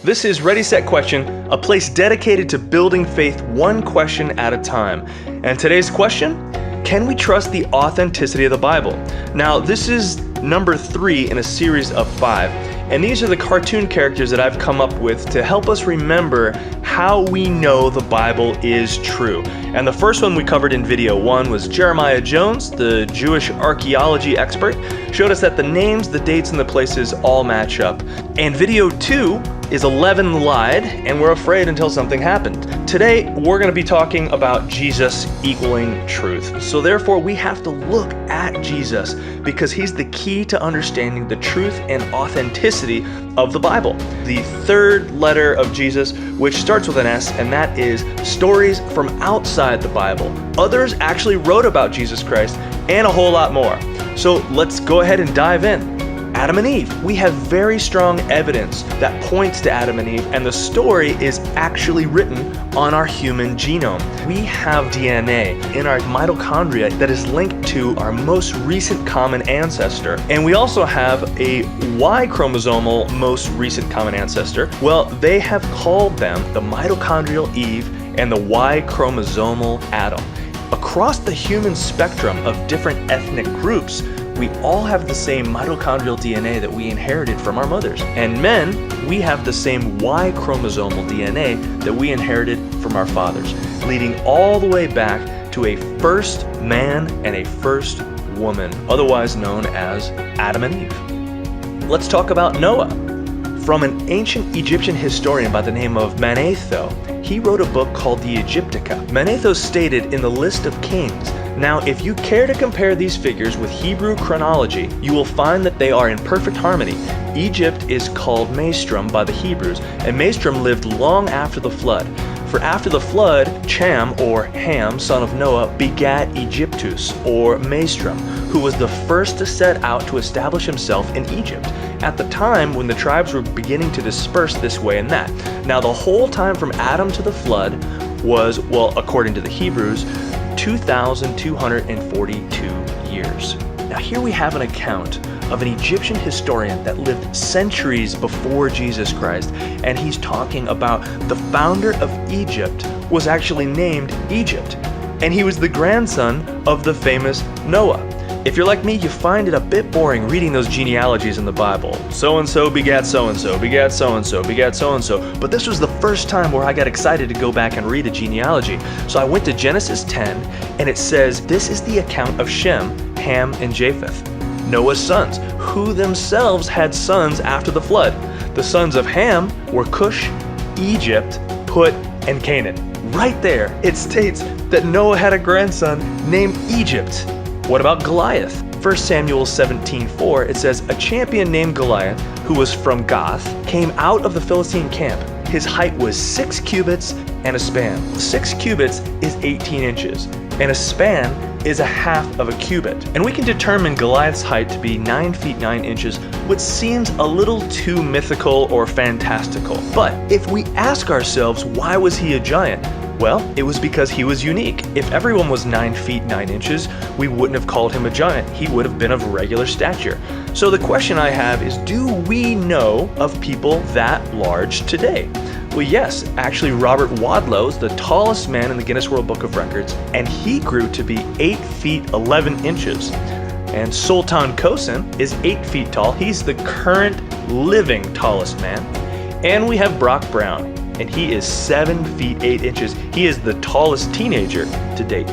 This is Ready, Set, Question, a place dedicated to building faith one question at a time. And today's question, can we trust the authenticity of the Bible? Now, this is number 3 in a series of 5. And these are the cartoon characters that I've come up with to help us remember how we know the Bible is true. And the first one we covered in video 1 was Jeremiah Jones, the Jewish archaeology expert, showed us that the names, the dates, and the places all match up. And video 2 is 11 lied and were afraid until something happened. Today, we're going to be talking about Jesus equaling truth. So therefore, we have to look at Jesus because he's the key to understanding the truth and authenticity of the Bible. The third letter of Jesus, which starts with an S, and that is stories from outside the Bible. Others actually wrote about Jesus Christ and a whole lot more. So let's go ahead and dive in. Adam and Eve. We have very strong evidence that points to Adam and Eve, and the story is actually written on our human genome. We have DNA in our mitochondria that is linked to our most recent common ancestor, and we also have a Y chromosomal most recent common ancestor. Well, they have called them the mitochondrial Eve and the Y chromosomal Adam. Across the human spectrum of different ethnic groups, we all have the same mitochondrial DNA that we inherited from our mothers. And men, we have the same Y chromosomal DNA that we inherited from our fathers, leading all the way back to a first man and a first woman, otherwise known as Adam and Eve. Let's talk about Noah. From an ancient Egyptian historian by the name of Manetho, he wrote a book called the Egyptica. Manetho stated in the list of kings, now, if you care to compare these figures with Hebrew chronology, you will find that they are in perfect harmony. Egypt is called Maestrum by the Hebrews, and Maestrum lived long after the flood. For after the flood, Cham, or Ham, son of Noah, begat Egyptus, or Maestrum, who was the first to set out to establish himself in Egypt, at the time when the tribes were beginning to disperse this way and that. Now, the whole time from Adam to the flood was, well, according to the Hebrews, 2,242 years. Now here we have an account of an Egyptian historian that lived centuries before Jesus Christ, and he's talking about the founder of Egypt was actually named Egypt, and he was the grandson of the famous Noah. If you're like me, you find it a bit boring reading those genealogies in the Bible. So-and-so begat so-and-so, begat so-and-so, begat so-and-so. But this was the first time where I got excited to go back and read a genealogy. So I went to Genesis 10, and it says, this is the account of Shem, Ham, and Japheth, Noah's sons, who themselves had sons after the flood. The sons of Ham were Cush, Egypt, Put, and Canaan. Right there, it states that Noah had a grandson named Egypt. What about Goliath? 1 Samuel 17:4, it says, a champion named Goliath, who was from Gath, came out of the Philistine camp. His height was 6 cubits and a span. 6 cubits is 18 inches, and a span is a half of a cubit. And we can determine Goliath's height to be 9 feet 9 inches, which seems a little too mythical or fantastical. But if we ask ourselves, why was he a giant? Well, it was because he was unique. If everyone was 9 feet 9 inches, we wouldn't have called him a giant. He would have been of regular stature. So the question I have is, do we know of people that large today? Well, yes, actually Robert Wadlow is the tallest man in the Guinness World Book of Records, and he grew to be 8 feet 11 inches. And Sultan Kosen is 8 feet tall. He's the current living tallest man. And we have Brock Brown, and he is 7 feet 8 inches. He is the tallest teenager to date.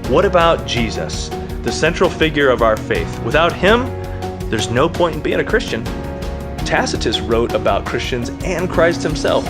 What about Jesus, the central figure of our faith? Without him, there's no point in being a Christian. Tacitus wrote about Christians and Christ himself.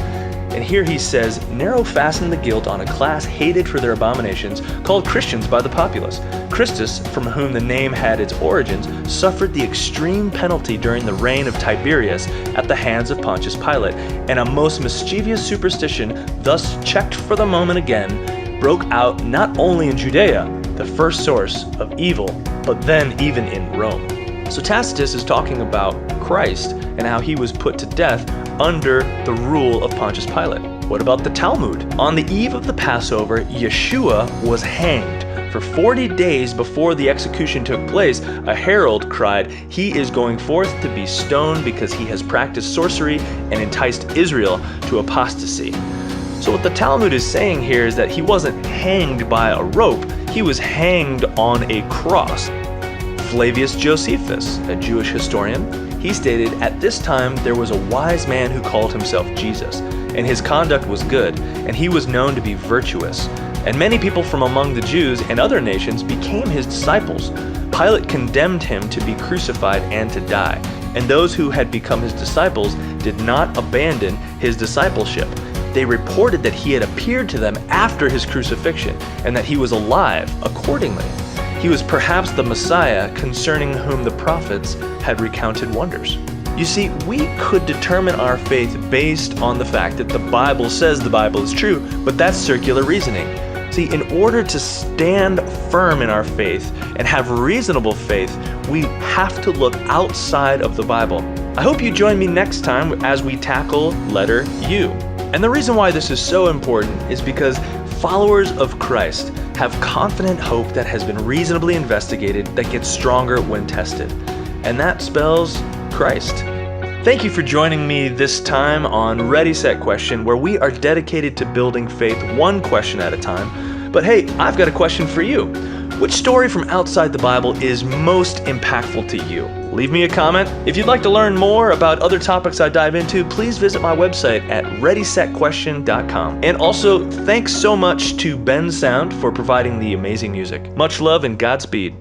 And here he says, narrow fasten the guilt on a class hated for their abominations, called Christians by the populace. Christus, from whom the name had its origins, suffered the extreme penalty during the reign of Tiberius at the hands of Pontius Pilate, and a most mischievous superstition, thus checked for the moment again, broke out not only in Judea, the first source of evil, but then even in Rome. So Tacitus is talking about Christ and how he was put to death under the rule of Pontius Pilate. What about the Talmud? On the eve of the Passover, Yeshua was hanged For 40 days before the execution took place, a herald cried, "He is going forth to be stoned because he has practiced sorcery and enticed Israel to apostasy." So what the Talmud is saying here is that he wasn't hanged by a rope, he was hanged on a cross. Flavius Josephus, a Jewish historian, he stated, "At this time there was a wise man who called himself Jesus, and his conduct was good, and he was known to be virtuous. And many people from among the Jews and other nations became his disciples. Pilate condemned him to be crucified and to die, and those who had become his disciples did not abandon his discipleship. They reported that he had appeared to them after his crucifixion, and that he was alive accordingly. He was perhaps the Messiah concerning whom the prophets had recounted wonders." You see, we could determine our faith based on the fact that the Bible says the Bible is true, but that's circular reasoning. See, in order to stand firm in our faith and have reasonable faith, we have to look outside of the Bible. I hope you join me next time as we tackle letter U. And the reason why this is so important is because followers of Christ have confident hope that has been reasonably investigated, that gets stronger when tested. And that spells Christ. Thank you for joining me this time on Ready, Set, Question, where we are dedicated to building faith one question at a time. But hey, I've got a question for you. Which story from outside the Bible is most impactful to you? Leave me a comment. If you'd like to learn more about other topics I dive into, please visit my website at readysetquestion.com. And also, thanks so much to Bensound for providing the amazing music. Much love and Godspeed.